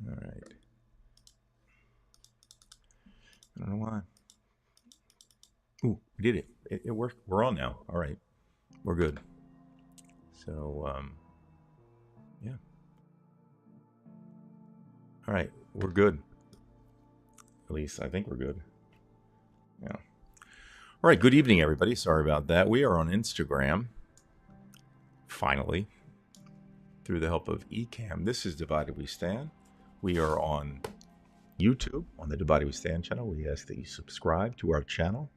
All right. I don't know why. Ooh, we did it. It worked. We're on now. All right. We're good. So, yeah. All right. We're good. At least I think we're good. Yeah. All right. Good evening, everybody. Sorry about that. We are on Instagram. Finally, through the help of Ecamm. This is Divided We Stand. We are on YouTube on the Divided We Stand channel. We ask that you subscribe to our channel.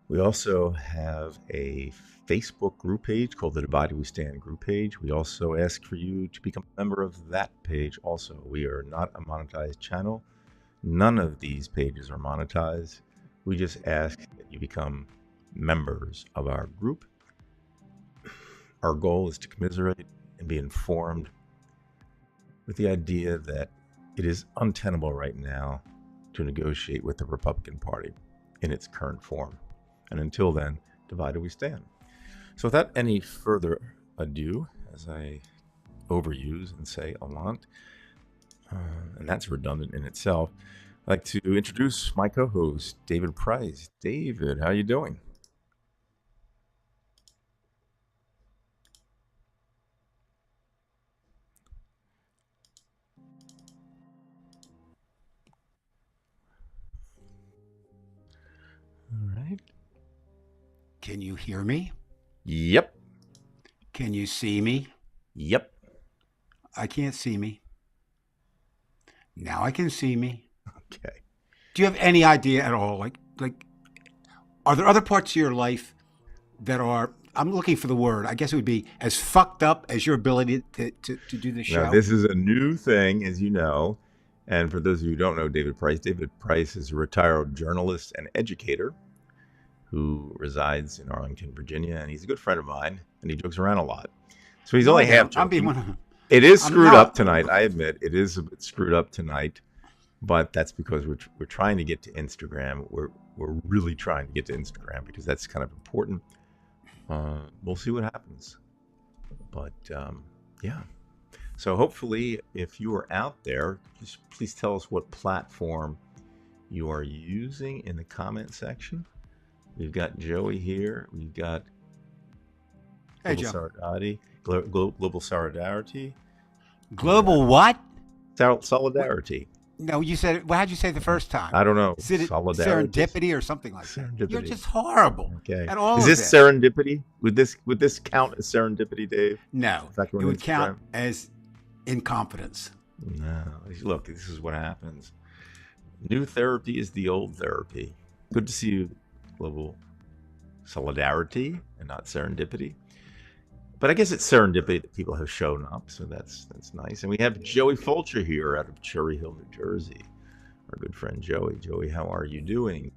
We also have a Facebook group page called the Divided We Stand group page. We also ask for you to become a member of that page also. We are not a monetized channel. None of these pages are monetized. We just ask that you become members of our group. Our goal is to commiserate and be informed with the idea that it is untenable right now to negotiate with the Republican Party in its current form. And until then, divided we stand. So without any further ado, as I overuse and say a lot, and that's redundant in itself, I'd like to introduce my co-host, David Price. David, how are you doing? All right. Can you hear me? Yep. Can you see me? Yep. I can't see me. Now I can see me. Okay. Do you have any idea at all? Like, are there other parts of your life that are, I'm looking for the word, I guess it would be as fucked up as your ability to do the show? Now, this is a new thing, as you know. And for those of you who don't know David Price is a retired journalist and educator who resides in Arlington, Virginia. And he's a good friend of mine, and he jokes around a lot. So he's only half joking. I'm being one of them. It is screwed up tonight. I admit it is a bit screwed up tonight, but that's because we're trying to get to Instagram. We're really trying to get to Instagram because that's kind of important. We'll see what happens, but yeah. So hopefully, if you are out there, just please tell us what platform you are using in the comment section. We've got Joey here. We've got Global Solidarity. Global Solidarity. Global what? Solidarity. No, you said it. How'd you say it the first time? I don't know. Solidarity. Serendipity or something like that. Serendipity. You're just horrible. Okay. At all Is this serendipity? Would this count as serendipity, Dave? No. It would count as incompetence. No. Look, this is what happens. New therapy is the old therapy. Good to see you, Global Solidarity, and not serendipity. But I guess it's serendipity that people have shown up, so that's nice. And we have Joey Fulcher here out of Cherry Hill, New Jersey. Our good friend Joey. Joey, how are you doing?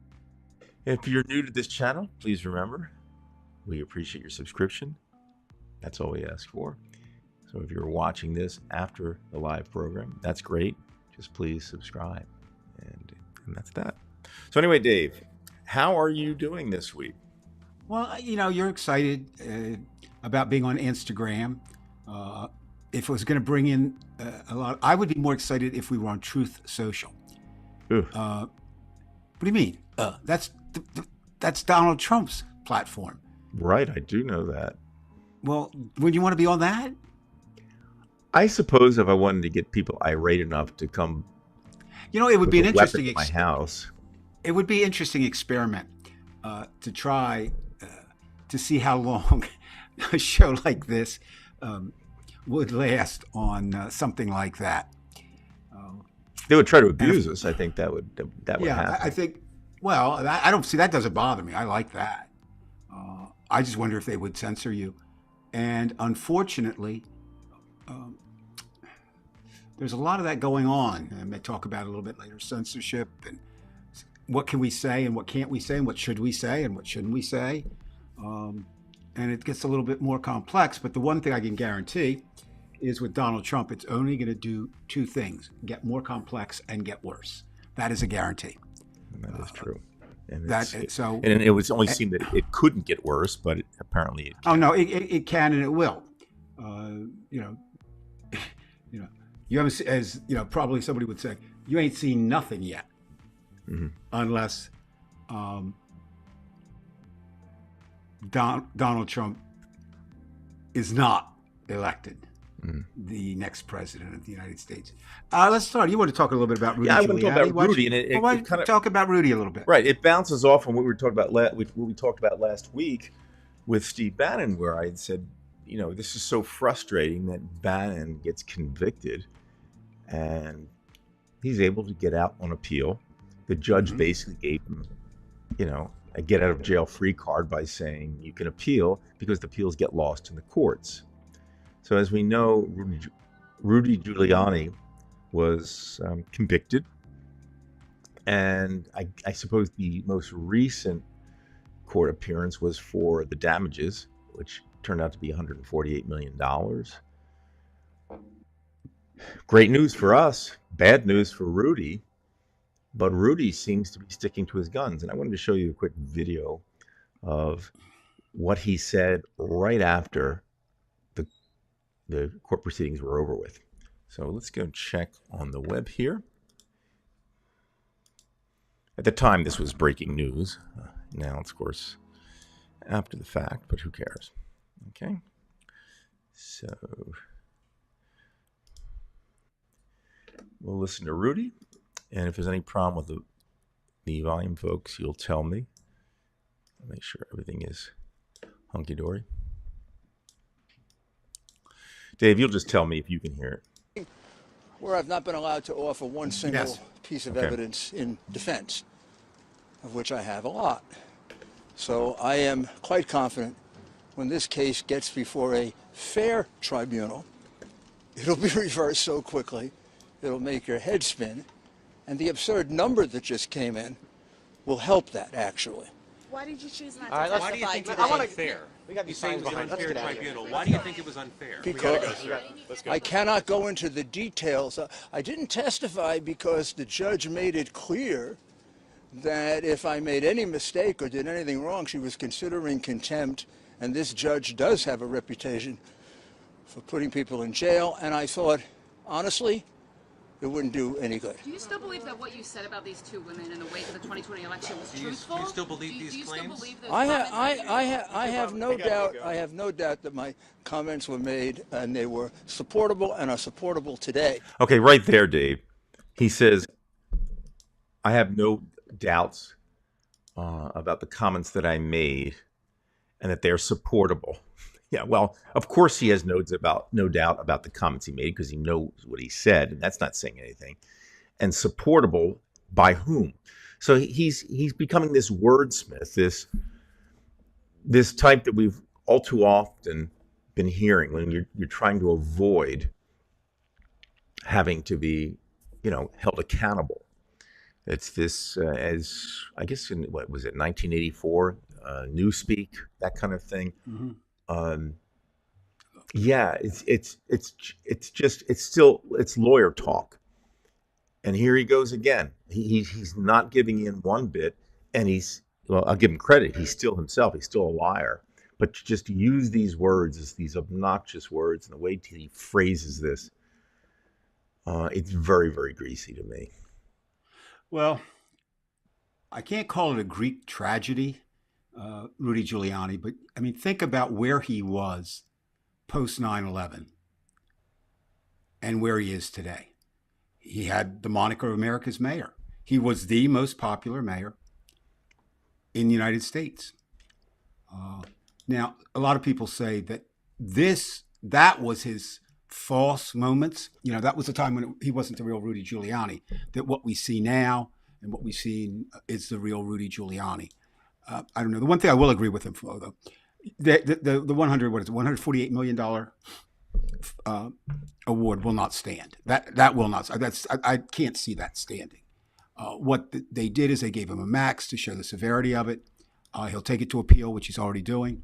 If you're new to this channel, please remember, we appreciate your subscription. That's all we ask for. So if you're watching this after the live program, that's great. Just please subscribe. And that's that. So anyway, Dave, how are you doing this week? Well, you're excited about being on Instagram. If it was going to bring in a lot, I would be more excited if we were on Truth Social. What do you mean? That's Donald Trump's platform. Right, I do know that. Well, would you want to be on that? I suppose if I wanted to get people irate enough to come, it would be an interesting my house. It would be an interesting experiment to try to see how long a show like this would last on something like that. They would try to abuse us. I think that would happen. I think. Well, I don't see that. Doesn't bother me. I like that. I just wonder if they would censor you. And unfortunately, there's a lot of that going on. I may talk about it a little bit later. Censorship and what can we say and what can't we say and what should we say and what shouldn't we say. And it gets a little bit more complex. But the one thing I can guarantee is with Donald Trump, it's only going to do two things: get more complex and get worse. That is a guarantee. And that is true. And and it was only seen that it couldn't get worse, but apparently it can. Oh no, it can and it will. You haven't, as you know, probably somebody would say, you ain't seen nothing yet, unless Donald Trump is not elected the next president of the United States. Let's start. You want to talk a little bit about Rudy Giuliani? I want to talk about Rudy, and why don't you talk about Rudy a little bit? Right. It bounces off on what we were talking about. What we talked about last week with Steve Bannon, where I had said, you know, this is so frustrating that Bannon gets convicted, and he's able to get out on appeal. The judge basically gave him, you know, a get out of jail free card by saying you can appeal because the appeals get lost in the courts. So as we know, Rudy Giuliani was convicted, and I suppose the most recent court appearance was for the damages, which turned out to be $148 million. Great news for us, bad news for Rudy, but Rudy seems to be sticking to his guns. And I wanted to show you a quick video of what he said right after the court proceedings were over with. So let's go check on the web here. At the time, this was breaking news. Now it's, of course, after the fact, but who cares? Okay. So we'll listen to Rudy. And if there's any problem with the volume, folks, you'll tell me. I'll make sure everything is hunky-dory. Dave, you'll just tell me if you can hear it. Where I've not been allowed to offer one single piece of evidence in defense, of which I have a lot. So I am quite confident when this case gets before a fair tribunal, it'll be reversed so quickly, it'll make your head spin. And the absurd number that just came in will help that, actually. Why did you choose not to testify today? Why do you think it was unfair? We got these things behind unfair tribunal. Why do you think it was unfair? Because I cannot go into the details. I didn't testify because the judge made it clear that if I made any mistake or did anything wrong, she was considering contempt. And this judge does have a reputation for putting people in jail. And I thought, honestly, it wouldn't do any good. Do you still believe that what you said about these two women in the wake of the 2020 election was truthful? Do you still believe these claims? Still believe those I have no doubt. I have no doubt that my comments were made and they were supportable and are supportable today. Okay, right there, Dave. He says, I have no doubts about the comments that I made and that they're supportable. Yeah, well, of course he has no doubt about the comments he made because he knows what he said, and that's not saying anything. And supportable by whom? So he's becoming this wordsmith, this type that we've all too often been hearing when you're trying to avoid having to be, held accountable. It's this, as I guess in what was it, 1984, Newspeak, that kind of thing. Mm-hmm. It's lawyer talk, and here he goes again. He's not giving in one bit, and I'll give him credit. He's still himself. He's still a liar, but to just use these words as these obnoxious words and the way he phrases this, it's very, very greasy to me. Well, I can't call it a Greek tragedy, Rudy Giuliani, but I mean, think about where he was post 9/11 and where he is today. He had the moniker America's mayor. He was the most popular mayor in the United States. Now, a lot of people say that that was his false moments. That was the time when he wasn't the real Rudy Giuliani, that what we see now and what we've seen is the real Rudy Giuliani. I don't know. The one thing I will agree with him for, though, the $148 million award will not stand. That will not. I can't see that standing. What they did is they gave him a max to show the severity of it. He'll take it to appeal, which he's already doing.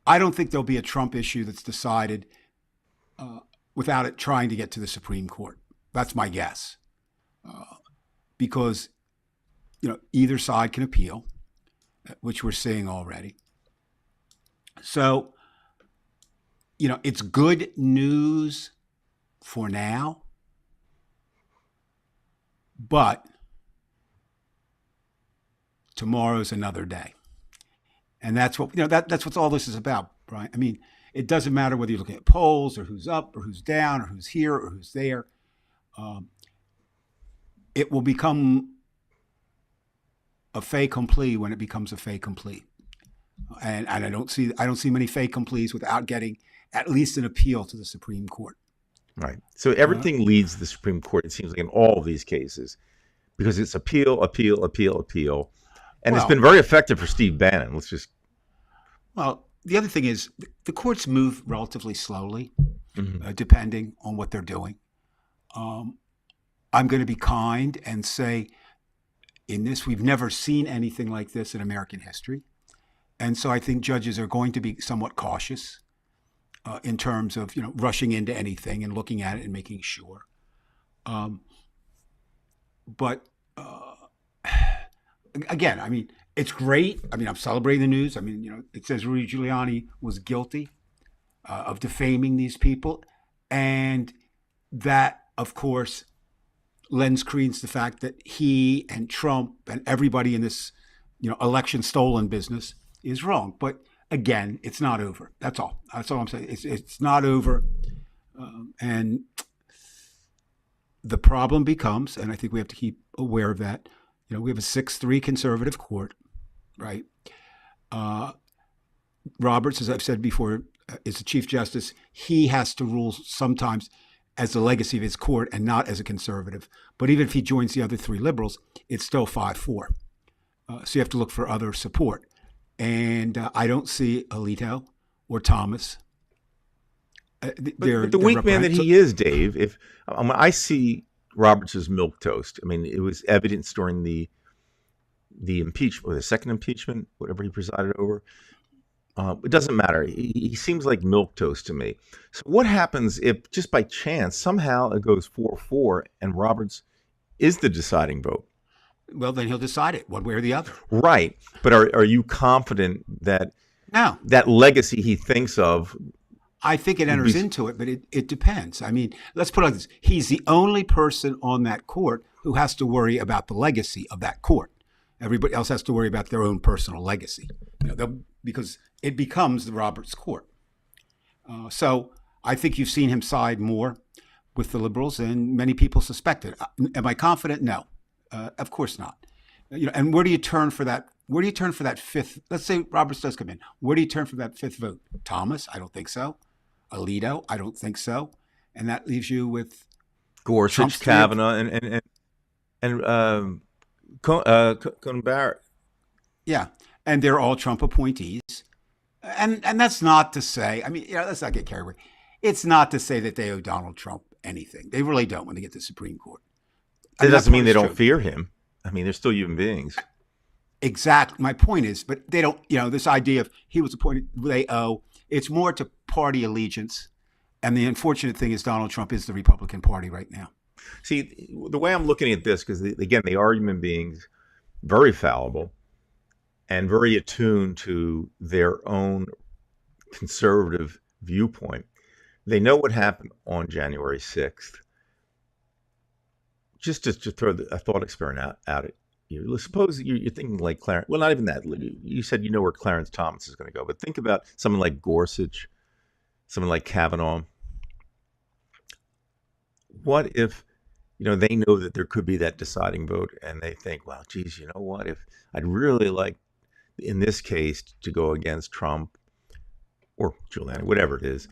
I don't think there'll be a Trump issue that's decided without it trying to get to the Supreme Court. That's my guess, because either side can appeal, which we're seeing already. So, it's good news for now. But tomorrow's another day. And that's what, that's what all this is about, Brian. I mean, it doesn't matter whether you're looking at polls or who's up or who's down or who's here or who's there. It will become a fait accompli when it becomes a fait accompli. And I don't see many fait accomplis without getting at least an appeal to the Supreme Court. Right. So everything leads the Supreme Court, it seems like, in all of these cases, because it's appeal. And it's been very effective for Steve Bannon. Well, the other thing is the courts move relatively slowly, depending on what they're doing. I'm going to be kind and say, in this, we've never seen anything like this in American history. And so I think judges are going to be somewhat cautious in terms of, rushing into anything and looking at it and making sure. But again, I mean, it's great. I mean, I'm celebrating the news. I mean, it says Rudy Giuliani was guilty of defaming these people. And that, of course, lends credence to the fact that he and Trump and everybody in this, election stolen business is wrong. But again, it's not over. That's all. That's all I'm saying. It's not over. And the problem becomes, and I think we have to keep aware of that, we have a 6-3 conservative court, right? Roberts, as I've said before, is the Chief Justice. He has to rule sometimes as the legacy of his court and not as a conservative. But even if he joins the other 3 liberals, it's still 5-4. So you have to look for other support. And I don't see Alito or Thomas. But the weak man that he is, Dave, if I see Roberts as milquetoast. I mean, it was evidence during the impeachment, or the second impeachment, whatever he presided over. It doesn't matter. He seems like milquetoast to me. So what happens if, just by chance, somehow it goes 4-4 and Roberts is the deciding vote? Well, then he'll decide it one way or the other. Right. But are you confident that that legacy he thinks of? I think it enters into it, but it depends. I mean, let's put it like this. He's the only person on that court who has to worry about the legacy of that court. Everybody else has to worry about their own personal legacy, because it becomes the Roberts court. So I think you've seen him side more with the liberals than many people suspected. Am I confident? No, of course not. And where do you turn for that? Where do you turn for that fifth? Let's say Roberts does come in. Where do you turn for that 5th vote? Thomas? I don't think so. Alito? I don't think so. And that leaves you with Gorsuch, Kavanaugh, and Coney Barrett. Yeah, and they're all Trump appointees. And that's not to say, I mean, let's not get carried away. It's not to say that they owe Donald Trump anything. They really don't when they get to the Supreme Court. That doesn't mean they don't fear him. I mean, they're still human beings. Exactly. My point is, but they don't, this idea of he was appointed, they owe, it's more to party allegiance. And the unfortunate thing is Donald Trump is the Republican Party right now. See, the way I'm looking at this, because again, they are human beings, very fallible and very attuned to their own conservative viewpoint. They know what happened on January 6th. Just to throw a thought experiment out at you. Suppose you're thinking like Clarence. Well, not even that. You said you know where Clarence Thomas is going to go, but think about someone like Gorsuch, someone like Kavanaugh. What if, they know that there could be that deciding vote, and they think, well, geez, you know what? If I'd really like, in this case, to go against Trump or Giuliani, whatever it is,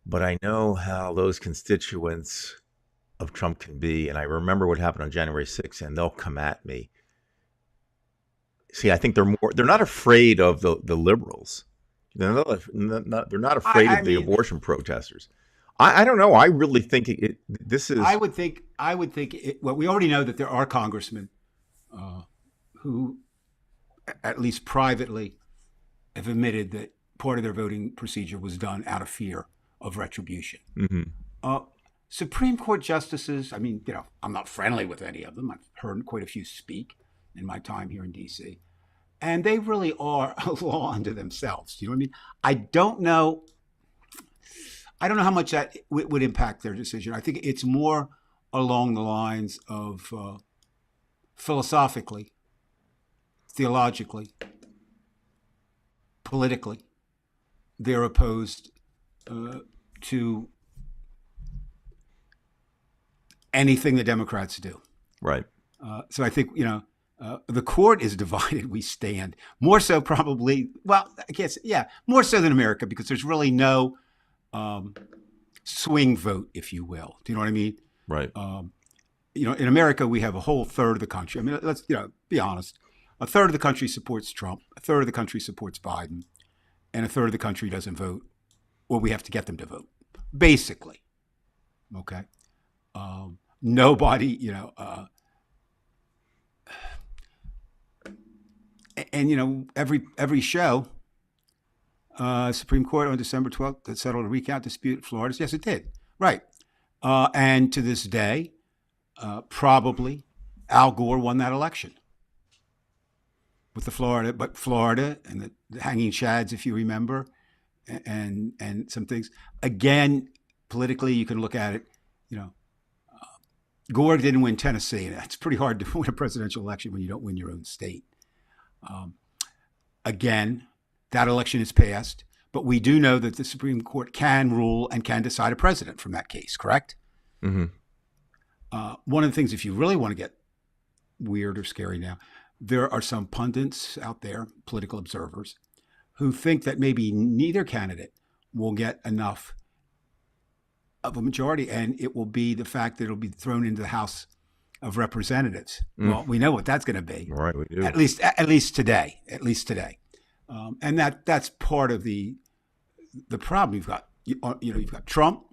but I know how those constituents of Trump can be, and I remember what happened on January 6th, and they'll come at me. See, I think they're not afraid of the liberals. They're not afraid of the abortion protesters. I don't know. I really think this is. I would think. Well, we already know that there are congressmen who, at least privately, have admitted that part of their voting procedure was done out of fear of retribution. Mm-hmm. Supreme Court justices, I mean, I'm not friendly with any of them. I've heard quite a few speak in my time here in D.C. And they really are a law unto themselves. Do you know what I mean? I don't know. I don't know how much that would impact their decision. I think it's more along the lines of philosophically, theologically, politically, they're opposed to anything the Democrats do. Right. So I think, the court is divided. We stand more so probably. Well, I guess, more so than America, because there's really no swing vote, if you will. Do you know what I mean? Right. In America, we have a whole third of the country. I mean, let's be honest. A third of the country supports Trump. A third of the country supports Biden, and a third of the country doesn't vote, or we have to get them to vote. Basically, okay. Nobody, and every show, Supreme Court on December 12th that settled a recount dispute in Florida. Yes, it did. Right. And to this day, probably Al Gore won that election with Florida and the hanging chads, if you remember, and some things. Again, politically, you can look at it, Gore didn't win Tennessee. It's pretty hard to win a presidential election when you don't win your own state. Again, that election is passed, but we do know that the Supreme Court can rule and can decide a president from that case, correct? Mm-hmm. One of the things, if you really want to get weird or scary now, there are some pundits out there, political observers, who think that maybe neither candidate will get enough of a majority, and it will be the fact that it'll be thrown into the House of Representatives. Well, we know what that's going to be. Right, we do. At least today. And that's part of the problem. You've got Trump,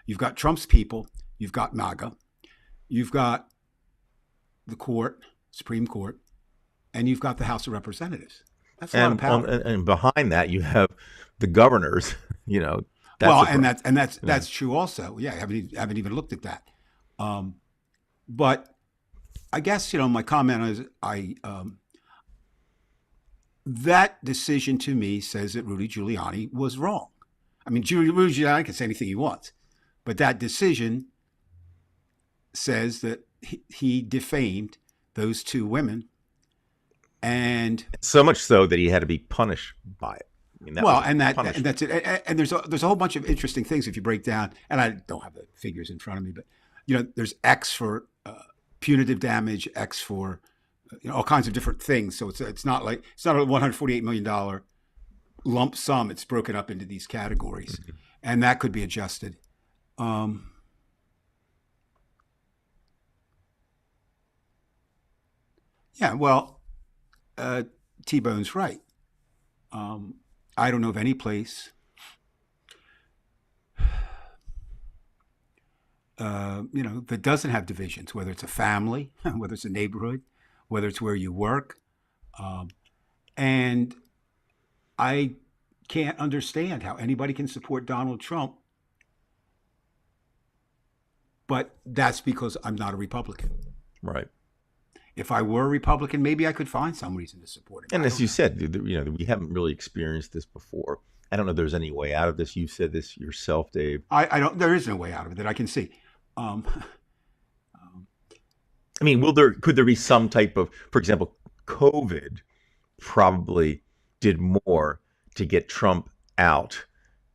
you've got Trump's people, you've got MAGA, you've got the court, Supreme Court, and you've got the House of Representatives. That's a lot of power. And behind that, you have the governors. That's true also. Yeah, I haven't even looked at that. But I guess my comment is that decision to me says that Rudy Giuliani was wrong. I mean, Rudy Giuliani can say anything he wants, but that decision says that he defamed those two women, and so much so that he had to be punished by it. I mean, that's it. And there's a whole bunch of interesting things if you break down. And I don't have the figures in front of me, but there's X for punitive damage, X for all kinds of different things. So it's not a $148 million lump sum. It's broken up into these categories, and that could be adjusted. T-Bone's right. I don't know of any place that doesn't have divisions, whether it's a family, whether it's a neighborhood, whether it's where you work. And I can't understand how anybody can support Donald Trump, but that's because I'm not a Republican. Right. If I were a Republican, maybe I could find some reason to support him. And as you said, we haven't really experienced this before. I don't know if there's any way out of this. You said this yourself, Dave. I don't. There is no way out of it that I can see. I mean, could there be some type of, for example, COVID probably did more to get Trump out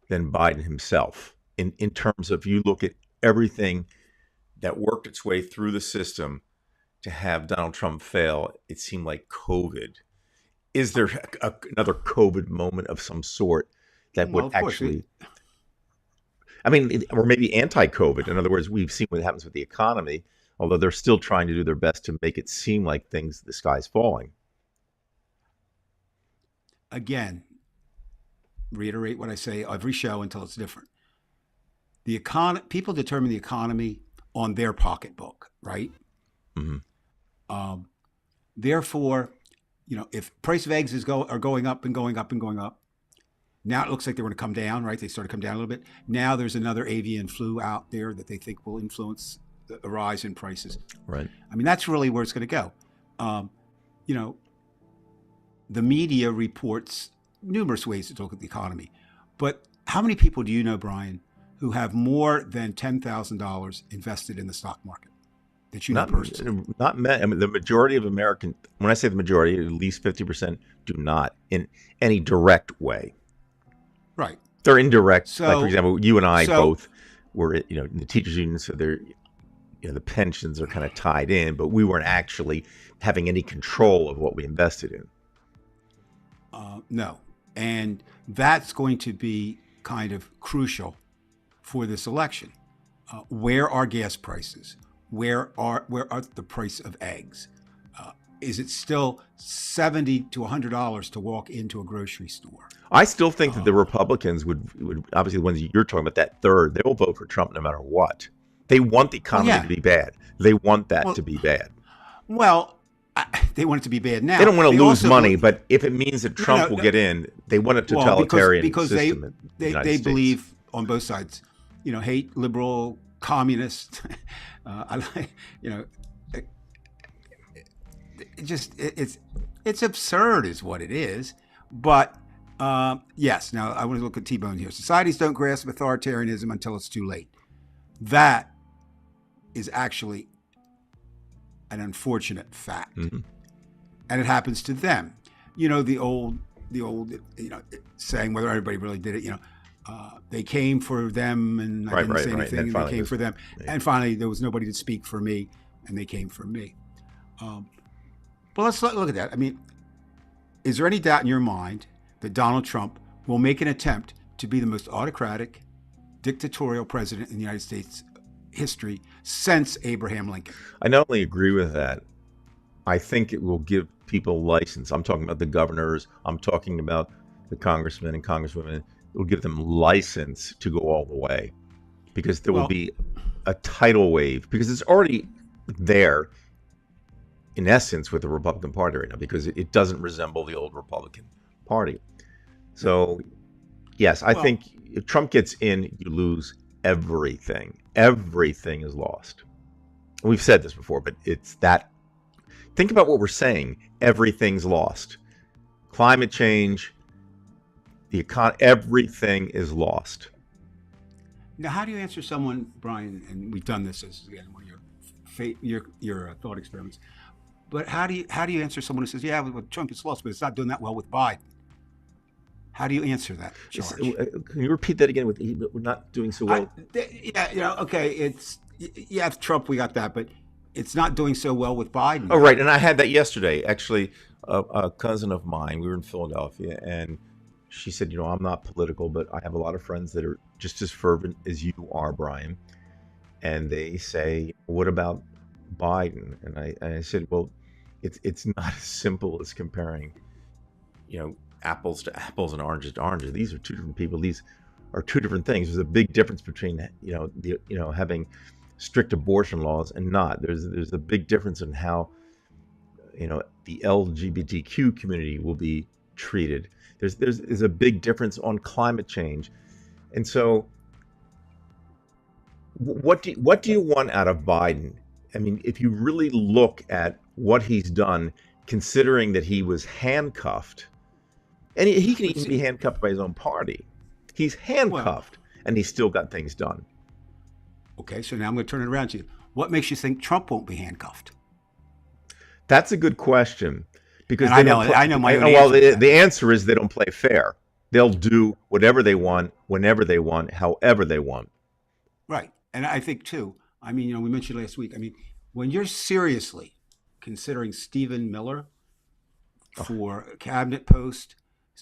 than Biden himself in terms of, you look at everything that worked its way through the system to have Donald Trump fail. It seemed like COVID. Is there another COVID moment of some sort that would actually, or maybe anti-COVID? In other words, we've seen what happens with the economy, although they're still trying to do their best to make it seem like the sky's falling. Again, reiterate what I say every show until it's different. People determine the economy on their pocketbook, right? Mm-hmm. Therefore, if price of eggs are going up and going up and going up, now it looks like they're going to come down, right? They started to come down a little bit. Now there's another avian flu out there that they think will influence the rise in prices. Right. I mean, that's really where it's going to go. The media reports numerous ways to look at the economy, but how many people do you know, Brian, who have more than $10,000 invested in the stock market that you know personally? Not many. I mean, the majority of American, when I say the majority, at least 50% do not in any direct way. Right. They're indirect. So, like, for example, you and I both were, in the teachers union, so they're, the pensions are kind of tied in, but we weren't actually having any control of what we invested in. No. And that's going to be kind of crucial for this election. Where are gas prices? Where are the price of eggs? Is it still $70 to $100 to walk into a grocery store? I still think that the Republicans would obviously the ones you're talking about, that third, they will vote for Trump no matter what. They want the economy to be bad. They want that to be bad. Well, they want it to be bad now. They don't want to lose money, but if it means that Trump will get in, they want a totalitarian system. Because they believe on both sides, hate liberal, communist. It's absurd is what it is. But yes, now I want to look at T-Bone here. Societies don't grasp authoritarianism until it's too late. That is actually an unfortunate fact. Mm-hmm. And it happens to them. The old saying, whether everybody really did it, they came for them and I didn't say anything, and they came for them. And finally, there was nobody to speak for me, and they came for me. But let's look at that. I mean, is there any doubt in your mind that Donald Trump will make an attempt to be the most autocratic, dictatorial president in the United States history since Abraham Lincoln? I not only agree with that, I think it will give people license. I'm talking about the governors. I'm talking about the congressmen and congresswomen. It will give them license to go all the way, because there will be a tidal wave, because it's already there in essence with the Republican Party right now, because it doesn't resemble the old Republican Party. So yes, I think if Trump gets in, you lose everything. Everything is lost. We've said this before, but it's that. Think about what we're saying. Everything's lost. Climate change, the economy, everything is lost. Now, how do you answer someone, Brian? And we've done this as again one of your thought experiments. But how do you answer someone who says, "Yeah, well, Trump is lost, but it's not doing that well with Biden"? How do you answer that, George? Can you repeat that again? We're not doing so well. Okay. It's Trump. We got that, but it's not doing so well with Biden. Oh, right. And I had that yesterday. Actually, a cousin of mine. We were in Philadelphia, and she said, "I'm not political, but I have a lot of friends that are just as fervent as you are, Brian." And they say, "What about Biden?" And I said, "Well, it's not as simple as comparing, apples to apples and oranges to oranges. These are two different people. These are two different things. There's a big difference between having strict abortion laws and not. There's a big difference in how the LGBTQ community will be treated. There's a big difference on climate change, and so what do you want out of Biden? I mean, if you really look at what he's done, considering that he was handcuffed. And he can even be handcuffed by his own party. He's handcuffed, and he's still got things done. Okay, so now I'm going to turn it around to you. What makes you think Trump won't be handcuffed? That's a good question. Because I know my own well, the answer is they don't play fair. They'll do whatever they want, whenever they want, however they want. Right, and I think too. I mean, we mentioned last week. I mean, when you're seriously considering Stephen Miller for a cabinet post,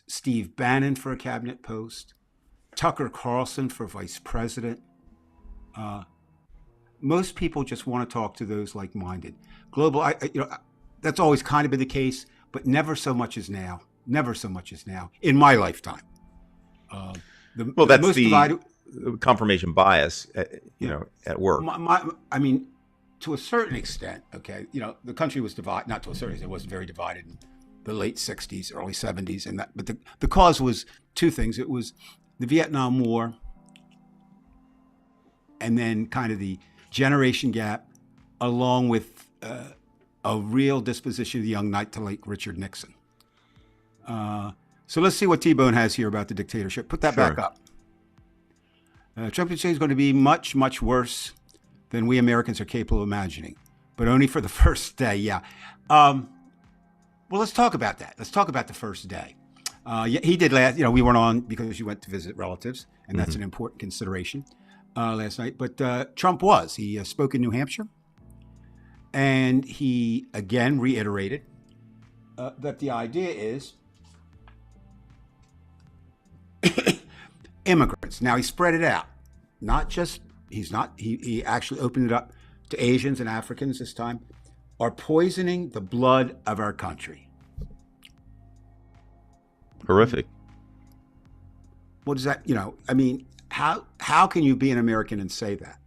Steve Bannon for a cabinet post, Tucker Carlson for vice president. Most people just want to talk to those like-minded. Global, that's always kind of been the case, but never so much as now. Never so much as now in my lifetime. That's the confirmation bias, at work. I mean, to a certain extent, okay, the country was divided. Not to a certain extent, it was very divided in the late 60s, early 70s, and that. But the cause was two things. It was the Vietnam War, and then kind of the generation gap, along with a real disposition of the young knight to like Richard Nixon. So let's see what T-Bone has here about the dictatorship. Put that back up. Trump would say it's going to be much, much worse than we Americans are capable of imagining, but only for the first day. Yeah. Well, let's talk about that. Let's talk about the first day. Yeah, he did last. We weren't on because you went to visit relatives, and that's an important consideration last night. But Trump was. He spoke in New Hampshire, and he again reiterated that the idea is immigrants. Now he spread it out, not just he actually opened it up to Asians and Africans this time, are poisoning the blood of our country. Horrific. What does that, I mean, how can you be an American and say that?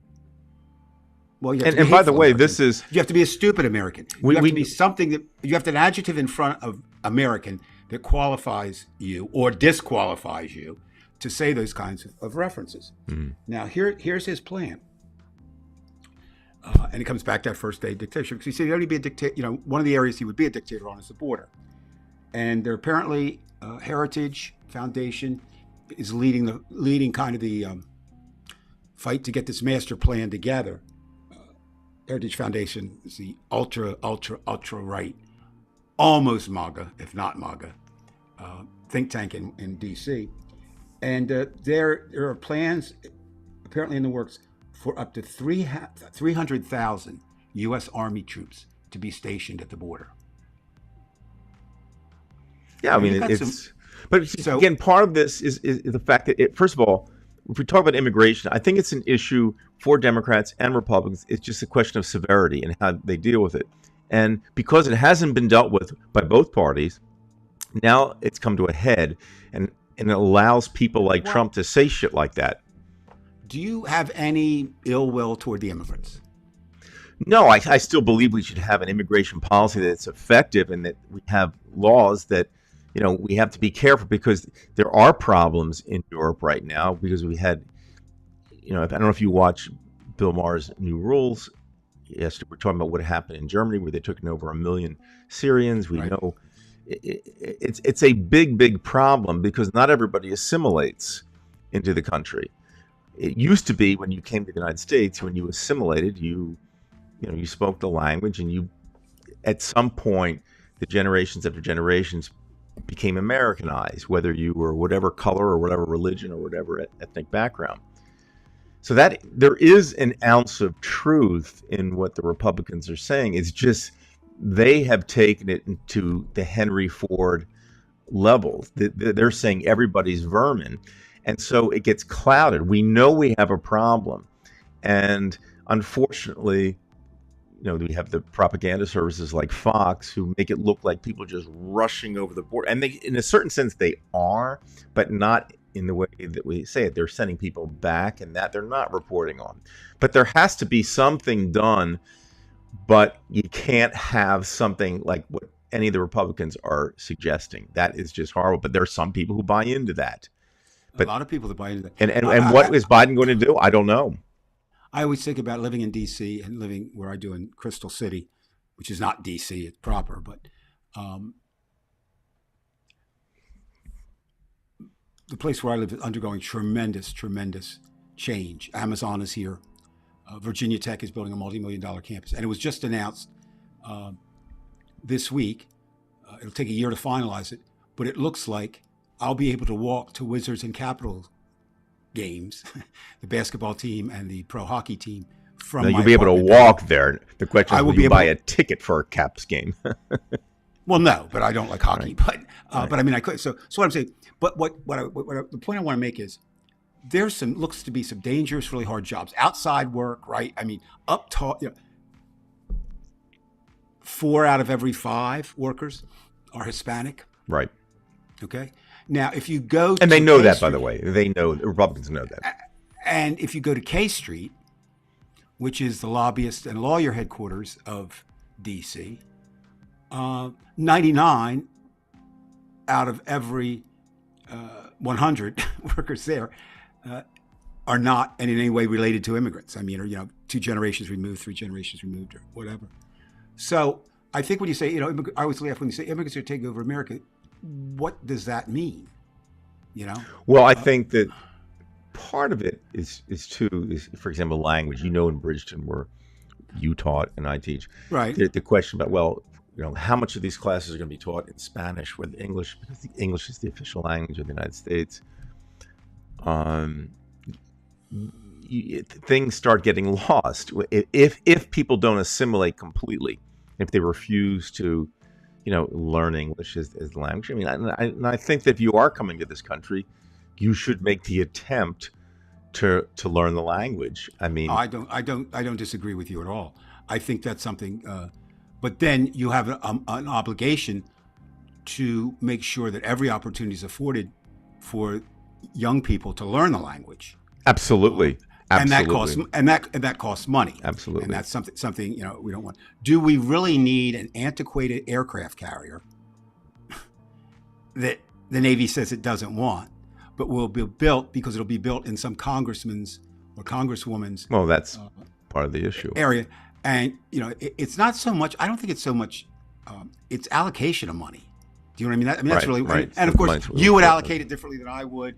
Well, you have to be by the way, American. this is... You have to be a stupid American. You have to be something that... You have to have an adjective in front of American that qualifies you or disqualifies you to say those kinds of references. Mm-hmm. Now, here's his plan. And it comes back to that first day dictatorship. Because he said he'd only be a dictator... one of the areas he would be a dictator on is the border. And they're apparently... Heritage Foundation is leading kind of the fight to get this master plan together. Heritage Foundation is the ultra right, almost MAGA, if not MAGA, think tank in D.C. And there are plans apparently in the works for up to 300,000 U.S. Army troops to be stationed at the border. Yeah, I mean, again, part of this is the fact that, first of all, if we talk about immigration, I think it's an issue for Democrats and Republicans. It's just a question of severity and how they deal with it. And because it hasn't been dealt with by both parties, now it's come to a head, and it allows people like Trump to say shit like that. Do you have any ill will toward the immigrants? No, I still believe we should have an immigration policy that's effective and that we have laws that, we have to be careful because there are problems in Europe right now because we had, I don't know if you watch Bill Maher's New Rules. Yesterday we're talking about what happened in Germany where they took in over 1 million Syrians. We know it's a big problem because not everybody assimilates into the country. It used to be when you came to the United States, when you assimilated, you spoke the language, and at some point, the generations after generations became Americanized, whether you were whatever color or whatever religion or whatever ethnic background. So that there is an ounce of truth in what the Republicans are saying. It's just they have taken it into the Henry Ford level. They're saying everybody's vermin. And so it gets clouded. We know we have a problem. And unfortunately, we have the propaganda services like Fox who make it look like people are just rushing over the border. And they, in a certain sense, they are, but not in the way that we say it. They're sending people back, and that they're not reporting on. But there has to be something done, but you can't have something like what any of the Republicans are suggesting. That is just horrible. But there are some people who buy into that. But, a lot of people that buy into that. And what is Biden going to do? I don't know. I always think about living in D.C. and living where I do in Crystal City, which is not D.C. It's proper, but the place where I live is undergoing tremendous change. Amazon is here. Virginia Tech is building a multi-million-dollar campus. And it was just announced this week. It'll take a year to finalize it, but it looks like I'll be able to walk to Wizards and Capitals games, the basketball team and the pro hockey team. From you'll be able to walk there. The question is, will you buy a ticket for a Caps game? Well, no, but I don't like hockey. Right. But I mean, I could. So what I'm saying. But the point I want to make is there's looks to be some dangerous, really hard jobs, outside work, right? I mean, 4 out of every 5 workers are Hispanic. Right. Okay. Now, if you go and they know that, by the way, they know, the Republicans know that. And if you go to K Street, which is the lobbyist and lawyer headquarters of D.C., 99 out of every 100 workers there are not in any way related to immigrants. I mean, or 2 generations removed, 3 generations removed, or whatever. So I think when you say, I always laugh when you say immigrants are taking over America. What does that mean? Well, I think that part of it is for example, language. You know, in Bridgeton, where you taught and I teach, Right. the question about, well, how much of these classes are going to be taught in Spanish with English, because the English is the official language of the United States. Things start getting lost if people don't assimilate completely, if they refuse to, learn English as the language. I mean, I think that if you are coming to this country, you should make the attempt to learn the language. I mean, I don't disagree with you at all. I think that's something, but then you have an obligation to make sure that every opportunity is afforded for young people to learn the language. Absolutely. Absolutely. And that costs money. Absolutely. And that's something we don't want. Do we really need an antiquated aircraft carrier that the Navy says it doesn't want, but will be built because it'll be built in some congressman's or congresswoman's that's part of the issue area? And it's not so much. I don't think it's so much. It's allocation of money. Do you know what I mean? That's right, really right. And of course, you would allocate it differently than I would.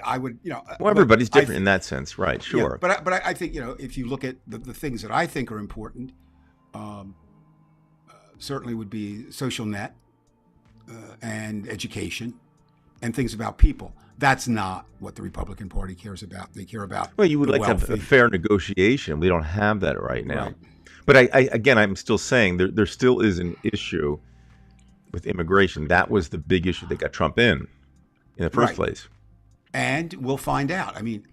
I would, Well, everybody's different in that sense, right? Sure. Yeah, but I think if you look at the things that I think are important, certainly would be social net and education and things about people. That's not what the Republican Party cares about. They care about. Well, you would the like to have a fair negotiation. We don't have that right now. Right. But I'm still saying there still is an issue with immigration. That was the big issue that got Trump in the first place. And we'll find out. I mean,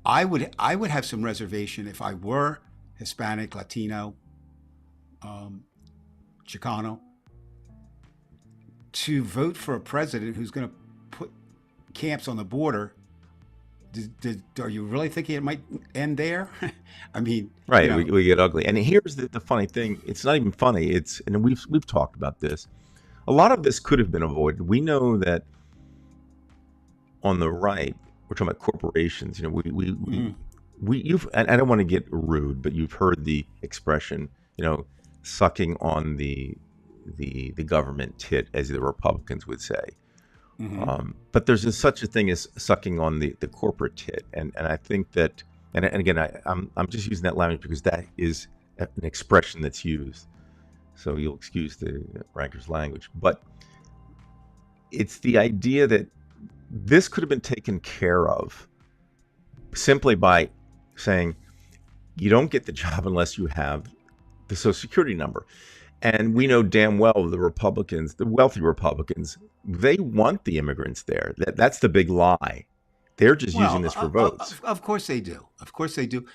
I would have some reservation if I were Hispanic, Latino, Chicano, to vote for a president who's going to put camps on the border. Are you really thinking it might end there? I mean, right? We get ugly. And here's the funny thing: it's not even funny. And we've talked about this. A lot of this could have been avoided. We know that. On the right, we're talking about corporations. And I don't want to get rude, but you've heard the expression, sucking on the government tit, as the Republicans would say. Mm-hmm. But there's such a thing as sucking on the corporate tit, and I think that, and again, I'm just using that language because that is an expression that's used. So you'll excuse the ranker's language, but it's the idea that this could have been taken care of simply by saying you don't get the job unless you have the Social Security number. And we know damn well the Republicans, the wealthy Republicans, they want the immigrants there. That's the big lie. They're just using this for votes. Of course they do. Of course they do.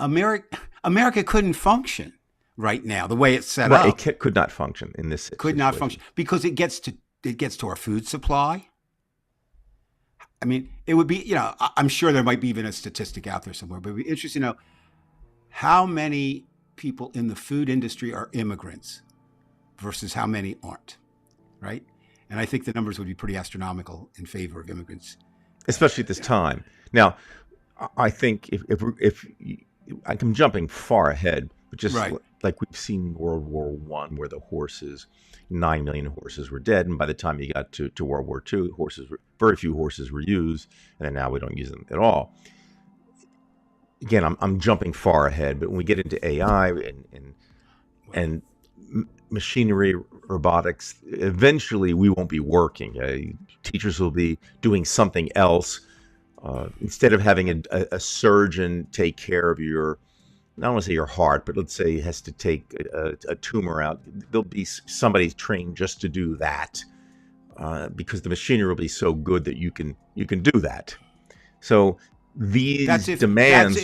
America couldn't function right now the way it's set up. It could not function in this situation. Could not function because it gets to our food supply. I mean, it would be, I'm sure there might be even a statistic out there somewhere, but it'd be interesting to know how many people in the food industry are immigrants versus how many aren't, right? And I think the numbers would be pretty astronomical in favor of immigrants. Especially at this time. Now, I think if I'm jumping far ahead, but just like we've seen World War I, where the horses, 9 million horses were dead, and by the time you got to World War II, very few horses were used, and then now we don't use them at all. Again, I'm jumping far ahead, but when we get into AI and machinery, robotics, eventually we won't be working. Teachers will be doing something else. Instead of having a surgeon take care of your, not want to say your heart, but let's say he has to take a tumor out, there'll be somebody trained just to do that, because the machinery will be so good that you can do that. So these demands.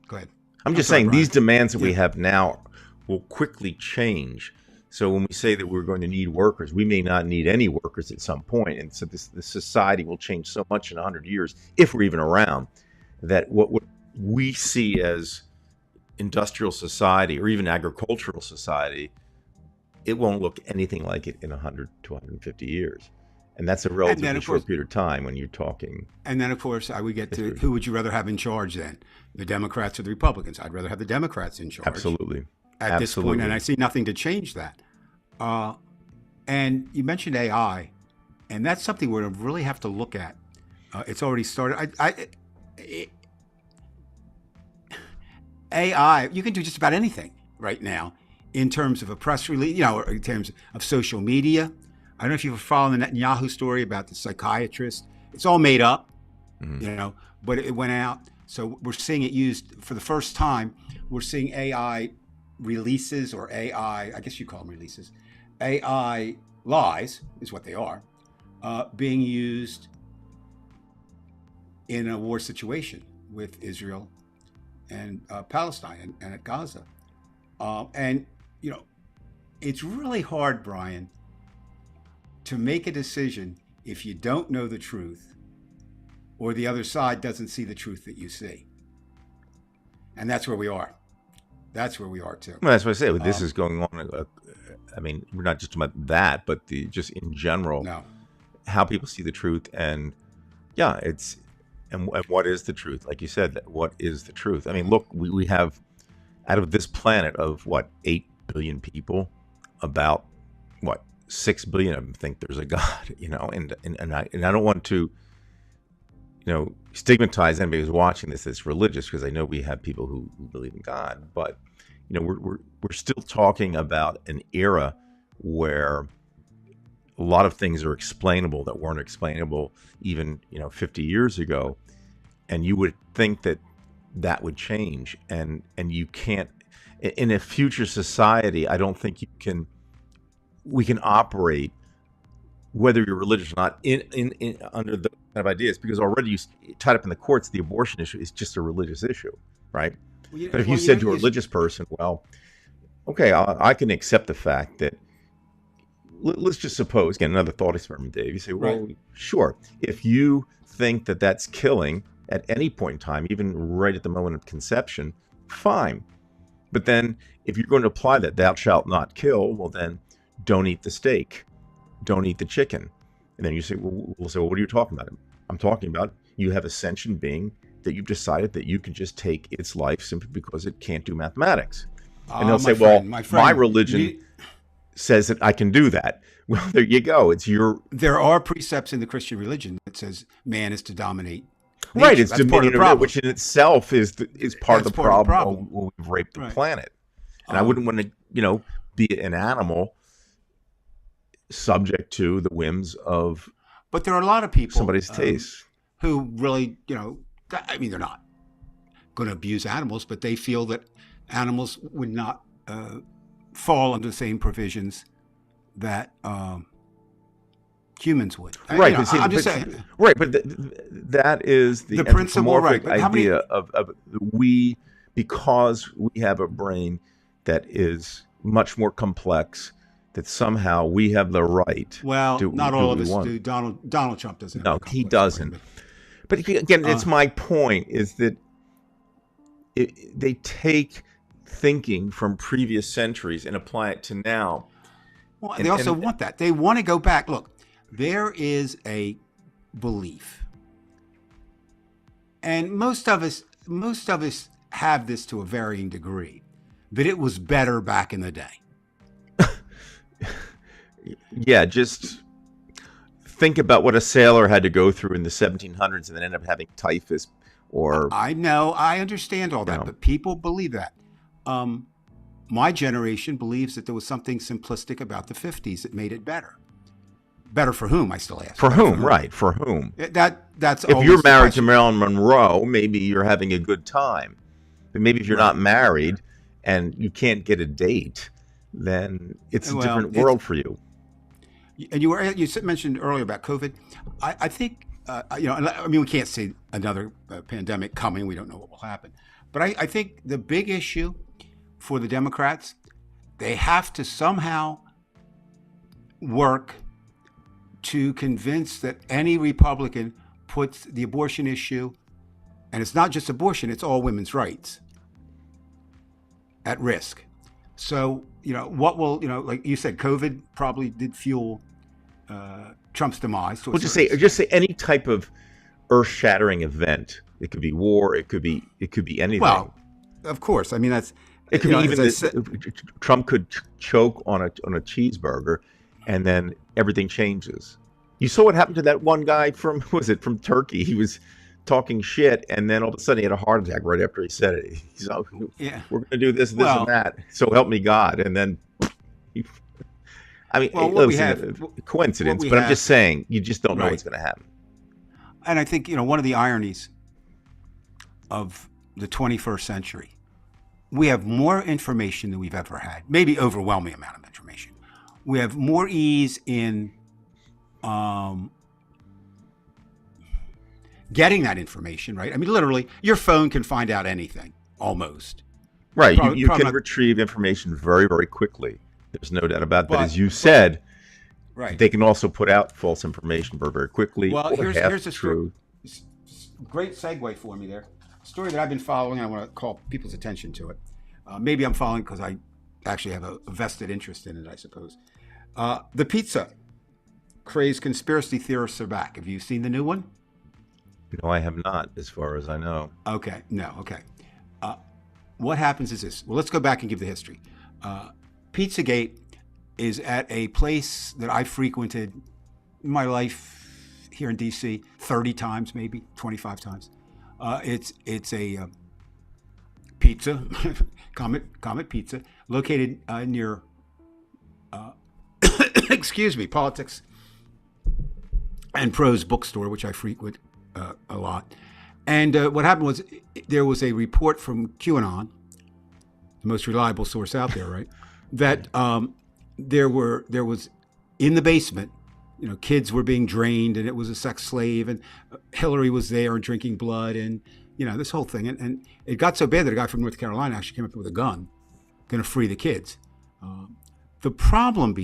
Go ahead. I'm just saying these demands that we have now will quickly change. So when we say that we're going to need workers, we may not need any workers at some point, and so the society will change so much in 100 years, if we're even around, that what we see as industrial society or even agricultural society, it won't look anything like it in 100 to 150 years. And that's a relatively short period of time when you're talking. And then, of course, I would get to who would you rather have in charge then? The Democrats or the Republicans? I'd rather have the Democrats in charge. Absolutely. At this point, and I see nothing to change that. And you mentioned AI, and that's something we're going to really have to look at. It's already started. AI, you can do just about anything right now in terms of a press release, or in terms of social media. I don't know if you were following the Netanyahu story about the psychiatrist. It's all made up, but it went out. So we're seeing it used for the first time. We're seeing AI releases, or AI, I guess you call them releases, AI lies is what they are, being used in a war situation with Israel and Palestine and at Gaza. It's really hard, Brian, to make a decision if you don't know the truth or the other side doesn't see the truth that you see. And that's where we are. That's where we are too. Well, that's what I say. This is going on. I mean, we're not just talking about that, but just in general, how people see the truth. And and what is the truth? Like you said, what is the truth? I mean, look, we have, out of this planet of 8 billion people, about 6 billion of them think there's a God, and I don't want to, stigmatize anybody who's watching this that's religious, because I know we have people who believe in God, but we're still talking about an era where a lot of things are explainable that weren't explainable even 50 years ago, and you would think that would change, and you can't. In a future society, I don't think we can operate, whether you're religious or not, in under the kind of ideas, because already you tied up in the courts, the abortion issue is just a religious issue, right? But if you said to a religious person, well, okay, I can accept the fact that, let's just suppose, again, another thought experiment, Dave, you say, well, sure, if you think that that's killing at any point in time, even right at the moment of conception, fine. But then if you're going to apply that, thou shalt not kill, well then don't eat the steak, don't eat the chicken. And then you say, we'll say, well, what are you talking about? I'm talking about you have a sentient being that you've decided that you can just take its life simply because it can't do mathematics. And they'll say, my religion says that I can do that. Well, there you go. There are precepts in the Christian religion that says man is to dominate nature. Right, it's dominion, which in itself is part of the problem. We've raped the planet. And I wouldn't want to, be an animal subject to the whims of, but there are a lot of people, somebody's taste, who really, they're not going to abuse animals, but they feel that animals would not fall under the same provisions that humans would. Right. I'm just saying. Right, but that is the principle, right? Idea of because we have a brain that is much more complex, that somehow we have the right. Well, not all of us do. Donald Trump doesn't. No, he doesn't. But again, it's my point, is that they take thinking from previous centuries and apply it to now. Well, they also want that. They want to go back. Look, there is a belief, and most of us have this to a varying degree, that it was better back in the day. Yeah, just think about what a sailor had to go through in the 1700s and then end up having typhus. Or I know, I understand all that, but people believe that. My generation believes that there was something simplistic about the 50s that made it better. Better for whom, I still ask. For whom, right? For whom? That's if you're married to Marilyn Monroe, maybe you're having a good time. But maybe if you're not married and you can't get a date, then it's a different world for you. And you mentioned earlier about COVID. I think, we can't see another pandemic coming. We don't know what will happen. But I think the big issue for the Democrats, they have to somehow work to convince that any Republican puts the abortion issue, and it's not just abortion, it's all women's rights, at risk. So, what will, like you said, COVID probably did fuel Trump's demise. Well, just say any type of earth-shattering event. It could be war. It could be anything. Well, of course. I mean, it could be even Trump could choke on a cheeseburger, and then everything changes. You saw what happened to that one guy from Turkey. He was talking shit, and then all of a sudden he had a heart attack right after he said it. He's like, Yeah. we're going to do this, Well- and that. So help me God. And then, I mean, Well, what we listen, have- coincidence, what we but I'm have- just saying, you just don't know Right. what's going to happen. And I think, one of the ironies of the 21st century, we have more information than we've ever had, maybe overwhelming amount of information. We have more ease in getting that information, right? I mean, literally, your phone can find out anything, almost. Right. Probably- you probably can not- retrieve information very, very quickly. There's no doubt about that. But- As you said, Right. they can also put out false information very, very quickly. Well, or here's half a true. great segue for me there. A story that I've been following. I want to call people's attention to it. Maybe I'm following because I actually have a vested interest in it, I suppose. The pizza craze conspiracy theorists are back. Have you seen the new one? No, I have not, as far as I know. Okay. No. Okay. What happens is this. Well, let's go back and give the history. Pizzagate is at a place that I frequented in my life here in DC 30 times, maybe 25 times. It's a pizza, Comet Pizza, located near, excuse me, Politics and Prose bookstore, which I frequent a lot. And what happened was there was a report from QAnon, the most reliable source out there, right? That there was in the basement, kids were being drained, and it was a sex slave, and Hillary was there and drinking blood, and this whole thing, and it got so bad that a guy from North Carolina actually came up with a gun, going to free the kids. The problem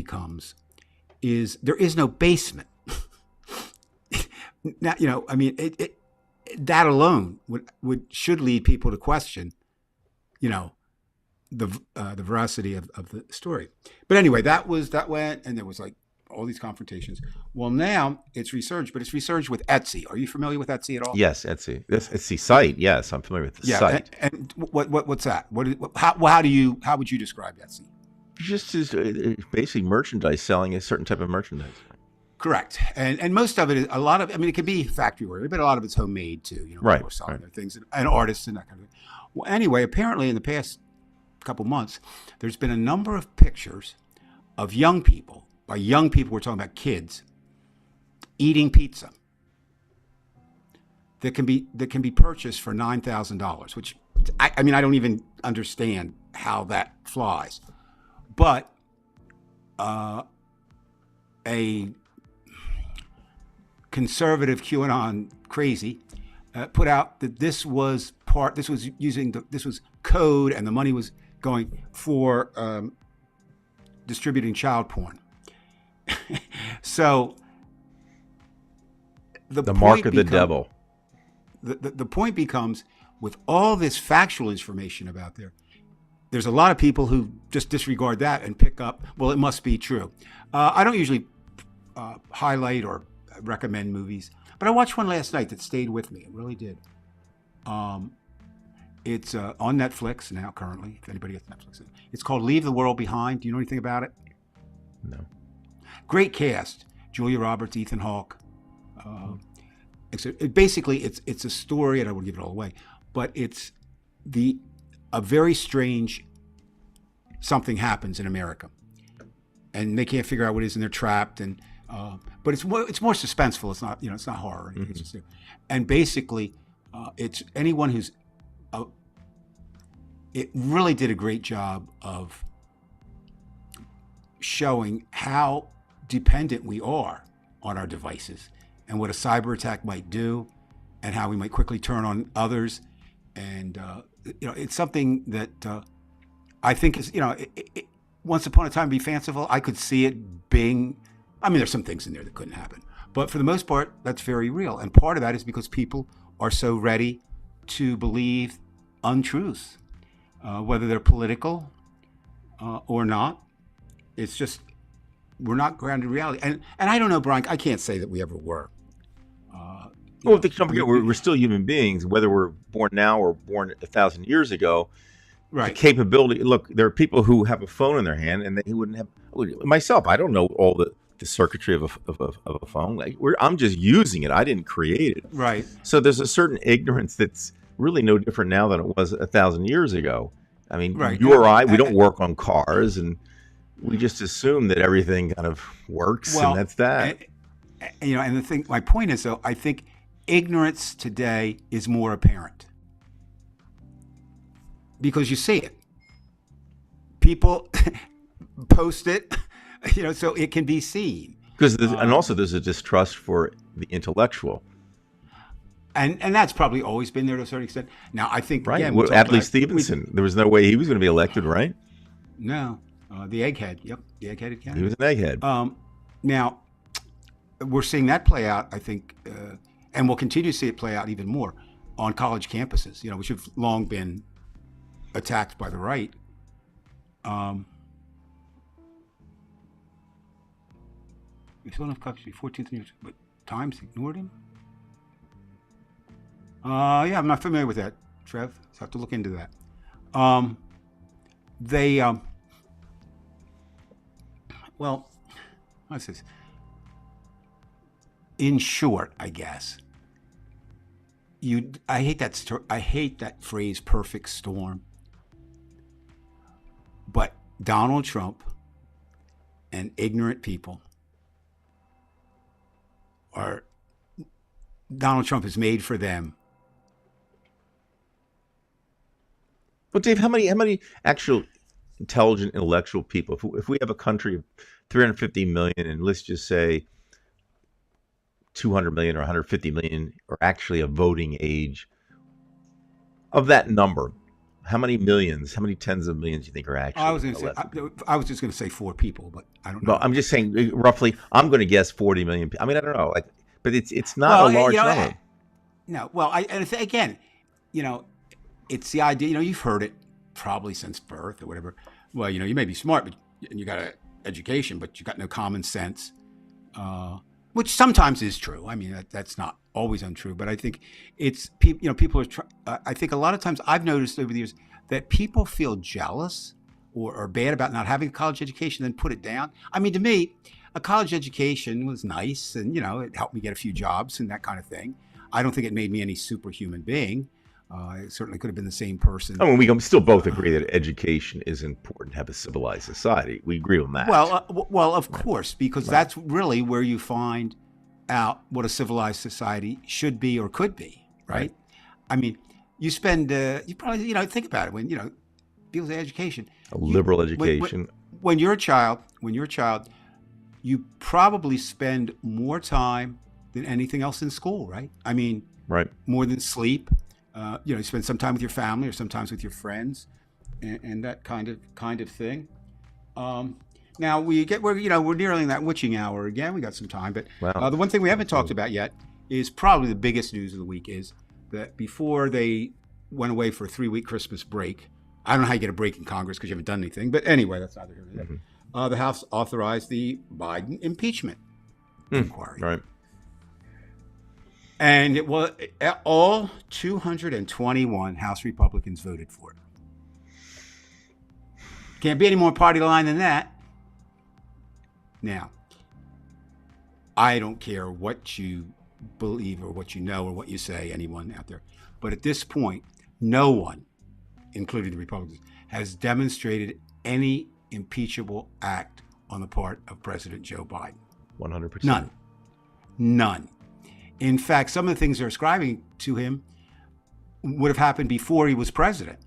is there is no basement. Now, that alone should lead people to question, the veracity of the story. But anyway, that went, and there was like all these confrontations. Well, now it's resurged, but it's resurged with Etsy. Are you familiar with Etsy at all? Yes, Etsy. This Etsy site. Yes, I'm familiar with the site. And what's that? How would you describe Etsy? Just as basically merchandise, selling a certain type of merchandise. Correct. And most of it is it can be factory work, but a lot of it's homemade too. Right, People are selling right. their things, and artists and that kind of thing. Well, anyway, apparently in the past couple months, there's been a number of pictures of young people. By young people, we're talking about kids eating pizza that can be purchased for $9,000, which I don't even understand how that flies. But a conservative QAnon crazy put out that this was code, and the money was going for distributing child porn. So the mark of the devil. The point becomes, with all this factual information about there's a lot of people who just disregard that and pick up, well, it must be true. I don't usually highlight or recommend movies, but I watched one last night that stayed with me. It really did. It's on Netflix now, currently, if anybody gets Netflix. It's called Leave the World Behind. Do you know anything about it? No. Great cast. Julia Roberts, Ethan Hawke. Basically, it's a story, and I won't give it all away, but it's a very strange something happens in America, and they can't figure out what it is, and they're trapped. And but it's more suspenseful. It's not it's not horror. Mm-hmm. It's just, and basically, it's anyone who's. It really did a great job of showing how dependent we are on our devices, and what a cyber attack might do, and how we might quickly turn on others. And it's something that I think is once upon a time be fanciful. I could see it being. I mean, there's some things in there that couldn't happen, but for the most part, that's very real. And part of that is because people are so ready to believe untruths, whether they're political or not. It's just we're not grounded in reality. And I don't know, Brian. I can't say that we ever were. Well, don't forget, we're still human beings, whether we're born now or born 1,000 years ago. Right. The capability. Look, there are people who have a phone in their hand, and they wouldn't have. Myself, I don't know all the the circuitry of a phone. Like I'm just using it. I didn't create it. Right. So there's a certain ignorance that's really no different now than it was 1,000 years ago. I mean, Right. you or I, we don't work on cars, and we just assume that everything kind of works, and that's that. And the thing, my point is, though, I think ignorance today is more apparent because you see it. People post it, so it can be seen. Because and also there's a distrust for the intellectual. And that's probably always been there to a certain extent. Now, I think, right. again, Adlai Stevenson, there was no way he was going to be elected, right? No. The egghead. Yep. The eggheaded candidate. He was an egghead. Now, we're seeing that play out, I think, and we'll continue to see it play out even more on college campuses, which have long been attacked by the right. We still have copies 14th years, but Times ignored him? Yeah, I'm not familiar with that, Trev. So I have to look into that. Well, what's this? In short, I guess, I hate that phrase, perfect storm. But Donald Trump and ignorant people Donald Trump is made for them. Well, Dave, how many actual intelligent, intellectual people, if we have a country of 350 million, and let's just say 200 million or 150 million are actually of voting age, of that number, how many tens of millions do you think are actually I was just going to say 4 people, but I don't know. No, I'm just saying roughly. I'm going to guess 40 million. I mean, I don't know, but it's not a large number. No, well, again, it's the idea. You've heard it probably since birth or whatever. Well, you may be smart, and you got an education, but you got no common sense, which sometimes is true. I mean, that's not always untrue, but I think it's people. People are. I think a lot of times I've noticed over the years that people feel jealous or bad about not having a college education, then put it down. I mean, to me, a college education was nice, and it helped me get a few jobs and that kind of thing. I don't think it made me any superhuman being. I certainly could have been the same person. I mean, we still both agree that education is important to have a civilized society. We agree on that. Well, of course, because that's really where you find out what a civilized society should be or could be, right? I mean, you spend, you probably, think about it when, people say education. A liberal education. When you're a child, you probably spend more time than anything else in school, right? I mean, more than sleep. You spend some time with your family or sometimes with your friends, and that kind of thing. Now we're nearing that witching hour again. We got some time, but the one thing we haven't talked about yet is probably the biggest news of the week is that before they went away for a 3-week Christmas break, I don't know how you get a break in Congress because you haven't done anything, but anyway, that's neither here nor there. The House authorized the Biden impeachment inquiry. Right. And it was all 221 House Republicans voted for it. Can't be any more party line than that. Now, I don't care what you believe or what you know or what you say, anyone out there. But at this point, no one, including the Republicans, has demonstrated any impeachable act on the part of President Joe Biden. 100%. None. In fact, some of the things they're ascribing to him would have happened before he was president.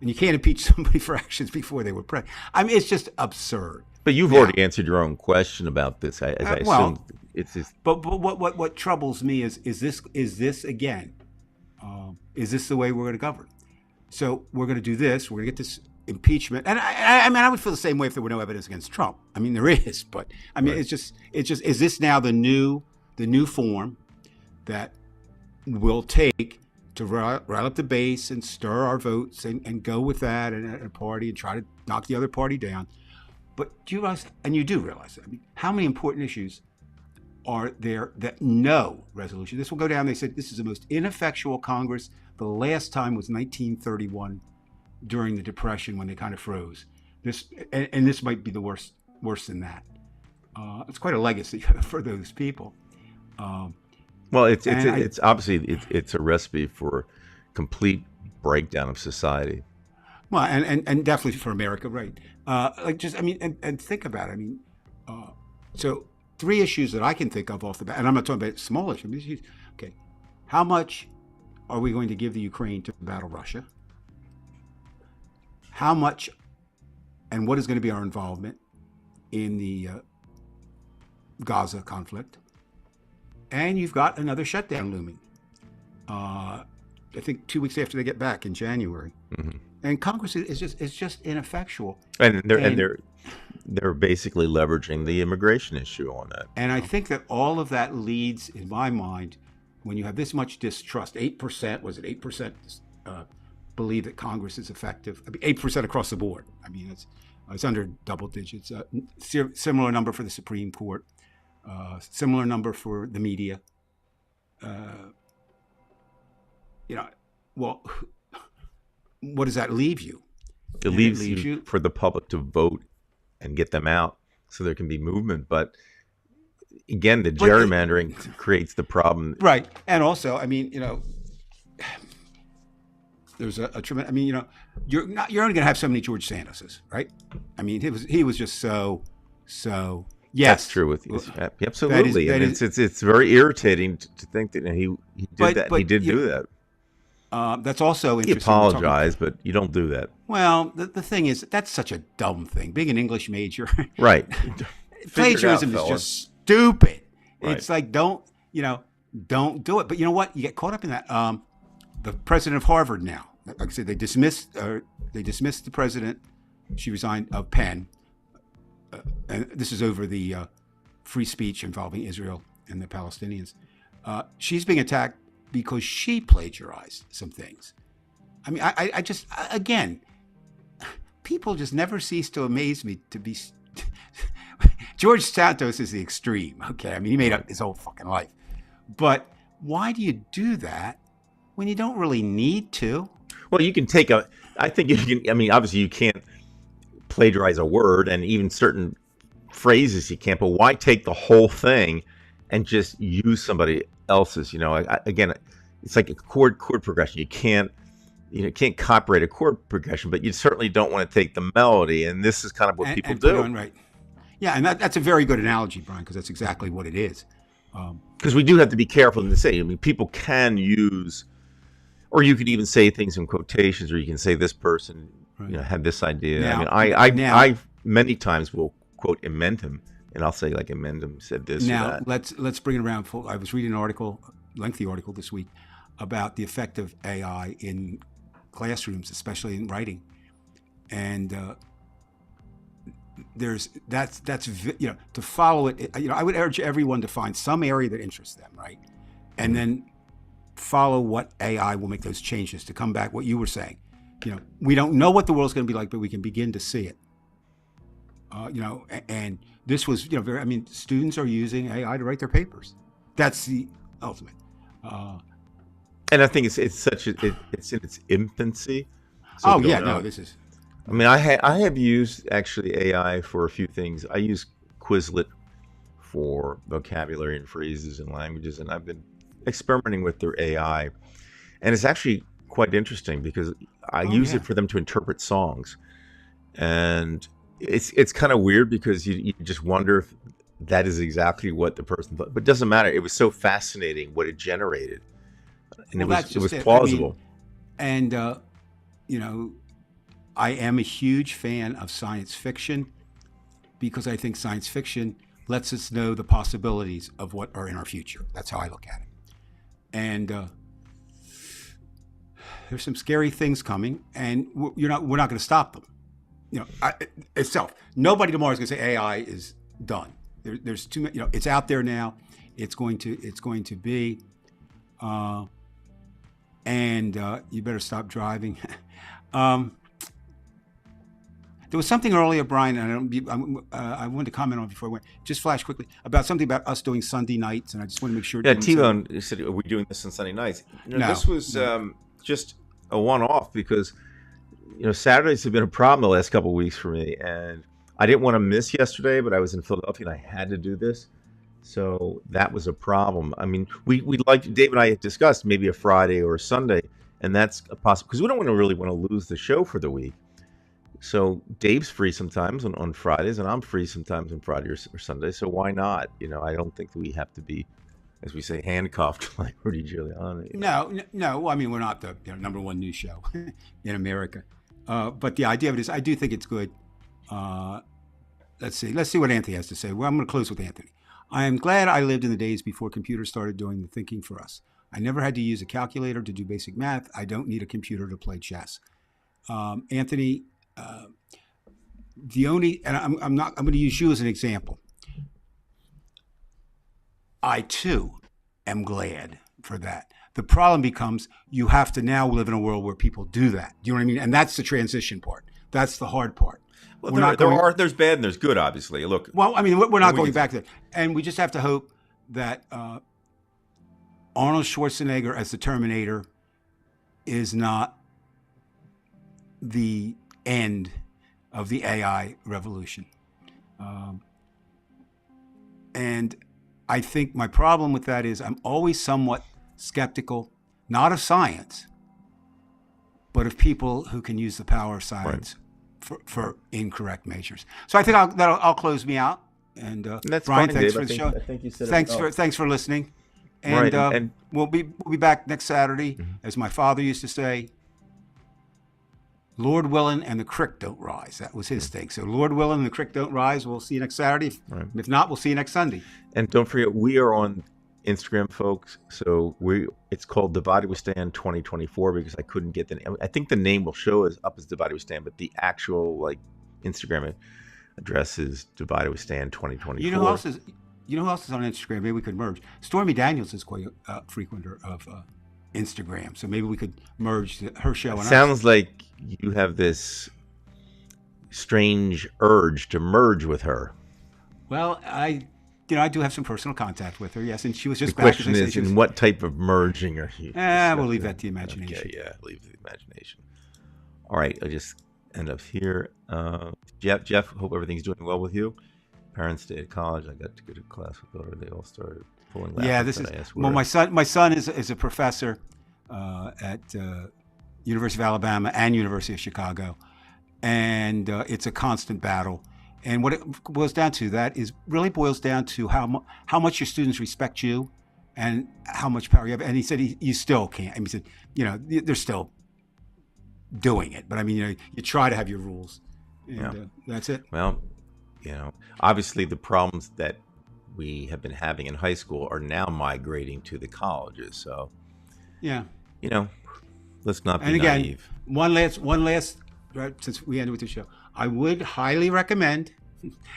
And you can't impeach somebody for actions before they were president. I mean, it's just absurd. But you've already answered your own question about this. I assume it's just... But what troubles me is this again? Is this the way we're going to govern? So we're going to do this. We're going to get this impeachment. And I mean, I would feel the same way if there were no evidence against Trump. I mean, there is, but I mean, it's just. Is this now the new form that we'll take to rile up the base and stir our votes and go with that and a party and try to knock the other party down? But do you realize, and you do realize, I mean, how many important issues are there that no resolution? This will go down. They said this is the most ineffectual Congress. The last time was 1931 during the Depression when they kind of froze. This might be the worse than that. It's quite a legacy for those people. Well, it's obviously it's a recipe for complete breakdown of society. Well, and definitely for America, right? And think about it. I mean, so 3 issues that I can think of off the bat, and I'm not talking about small issues. Okay, how much are we going to give the Ukraine to battle Russia? How much, and what is going to be our involvement in the Gaza conflict? And you've got another shutdown looming. I think 2 weeks after they get back in January, and Congress is just ineffectual. And they're basically leveraging the immigration issue on that. And I think that all of that leads, in my mind, when you have this much distrust. 8%, was it 8%? Believe that Congress is effective. I mean, 8% across the board. I mean, it's under double digits. Similar number for the Supreme Court. Similar number for the media. Well, what does that leave you? It leaves you for the public to vote and get them out so there can be movement. But again, the gerrymandering creates the problem. Right. And also, I mean, there's a tremendous, I mean, you're only going to have so many George Santoses, right? I mean, he was just so yes. That's true with you. Absolutely. It's very irritating to think that he did that. He did do that. That's also interesting. He apologized, but you don't do that. Well, the thing is, that's such a dumb thing. Being an English major. Right. Plagiarism is just stupid. Right. It's like, don't do it. But you know what? You get caught up in that. The president of Harvard now, like I said, they dismissed the president. She resigned of Penn. And this is over the free speech involving Israel and the Palestinians. She's being attacked because she plagiarized some things. I mean, I just, again, people just never cease to amaze me to be. George Santos is the extreme, okay? I mean, he made up his whole fucking life. But why do you do that when you don't really need to? Well, you can take I think you can, I mean, obviously you can't plagiarize a word, and even certain phrases you can't, but why take the whole thing and just use somebody else's? Again, it's like a chord progression. You can't copyright a chord progression, but you certainly don't want to take the melody, and this is kind of what people do. Right. Yeah, and that's a very good analogy, Brian, because that's exactly what it is. Because we do have to be careful to say. I mean, people can use, or you could even say things in quotations, or you can say this person had this idea. Now, I many times will quote Emendham, and I'll say like Emendham said this. Now or that. let's bring it around full. I was reading an article, lengthy article this week, about the effect of AI in classrooms, especially in writing, and that's to follow it. I would urge everyone to find some area that interests them, right, and then follow what AI will make those changes to come back. What you were saying, we don't know what the world's going to be like, but we can begin to see it. And this was, very. I mean, students are using AI to write their papers. That's the ultimate. And I think it's in its infancy. So this is. I mean, I have used actually AI for a few things. I use Quizlet for vocabulary and phrases and languages, and I've been experimenting with their AI, and it's actually quite interesting because I use it for them to interpret songs, and it's kind of weird because you just wonder if that is exactly what the person thought, but it doesn't matter. It was so fascinating what it generated, and it was plausible. I mean, and I am a huge fan of science fiction because I think science fiction lets us know the possibilities of what are in our future. That's how I look at it. And there's some scary things coming, and we're not going to stop them. Itself. Nobody tomorrow is going to say AI is done. There's too many. It's out there now. It's going to be. And you better stop driving. There was something earlier, Brian, and I wanted to comment on before I went. Just flash quickly about something about us doing Sunday nights, and I just want to make sure. Yeah, T-Bone said, "Are we doing this on Sunday nights?" No, this was just a one-off because Saturdays have been a problem the last couple of weeks for me, and I didn't want to miss yesterday, but I was in Philadelphia and I had to do this. So that was a problem. I mean, we'd like, Dave and I had discussed maybe a Friday or a Sunday, and that's a possible, because we don't really want to lose the show for the week. So Dave's free sometimes on Fridays, and I'm free sometimes on Friday or Sunday. So why not? You know, I don't think that we have to be, as we say, handcuffed like Rudy Giuliani. No. I mean, we're not the number one news show in America. But the idea of it is, I do think it's good. Let's see what Anthony has to say. Well, I'm going to close with Anthony. I am glad I lived in the days before computers started doing the thinking for us. I never had to use a calculator to do basic math. I don't need a computer to play chess. Anthony, I'm going to use you as an example. I too am glad for that. The problem becomes you have to now live in a world where people do that. Do you know what I mean? And that's the transition part. That's the hard part. Well, there's bad and there's good, obviously. Look. Well, I mean, we're not going back to that. And we just have to hope that Arnold Schwarzenegger as the Terminator is not the end of the AI revolution. And I think my problem with that is I'm always somewhat skeptical, not of science, but of people who can use the power of science for incorrect measures. So I think I'll close me out. And that's Brian, fine, thanks Dave. for the show. I think you said thanks for listening. And, and we'll be back next Saturday, as my father used to say. Lord willing and the creek don't rise. That was his thing. So Lord willing and the creek don't rise. We'll see you next Saturday. If not, we'll see you next Sunday. And don't forget, we are on Instagram, folks. So it's called Divided We Stand 2024 because I couldn't get the name. I think the name will show us up as Divided We Stand, but the actual Instagram address is Divided We Stand 2024. You know who else is on Instagram? Maybe we could merge. Stormy Daniels is quite a frequenter of Instagram, so maybe we could merge her show. And sounds like you have this strange urge to merge with her. Well, I do have some personal contact with her, yes, and she was just the back. The question is, in what type of merging are you? We'll leave that to the imagination. Okay, yeah, leave the imagination. All right, I'll just end up here. Jeff, hope everything's doing well with you. Parents stayed at college. I got to go to class with her. They all started pulling laughing. Yeah, this is well. My son is a professor at University of Alabama and University of Chicago, and it's a constant battle. And what it boils down to, boils down to how much your students respect you, and how much power you have. And he said you still can't. And he said, they're still doing it, but I mean, you try to have your rules, and that's it. Well, obviously the problems that we have been having in high school are now migrating to the colleges. So, let's not be naive. One last, right, since we ended with the show, I would highly recommend,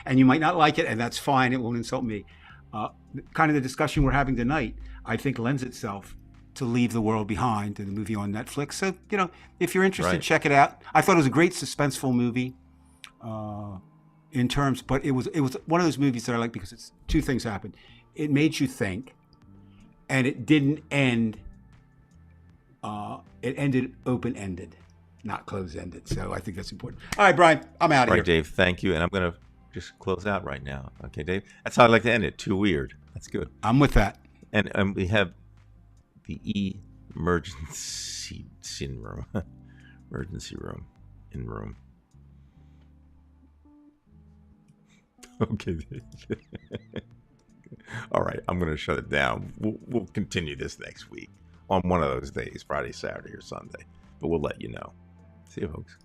and you might not like it, and that's fine. It won't insult me. Kind of the discussion we're having tonight, I think, lends itself to Leave the World Behind, the movie on Netflix. So, if you're interested, check it out. I thought it was a great suspenseful movie. But it was one of those movies that I like because it's two things happened. It made you think, and it didn't end. It ended open-ended, not closed-ended. So I think that's important. All right, Brian, I'm out of here. All right, Dave, thank you. And I'm going to just close out right now. Okay, Dave? That's how I like to end it. Too weird. That's good. I'm with that. And we have the emergency room. Emergency room. In room. Okay. All right, I'm going to shut it down. We'll continue this next week on one of those days, Friday, Saturday, or Sunday. But we'll let you know. See you, folks.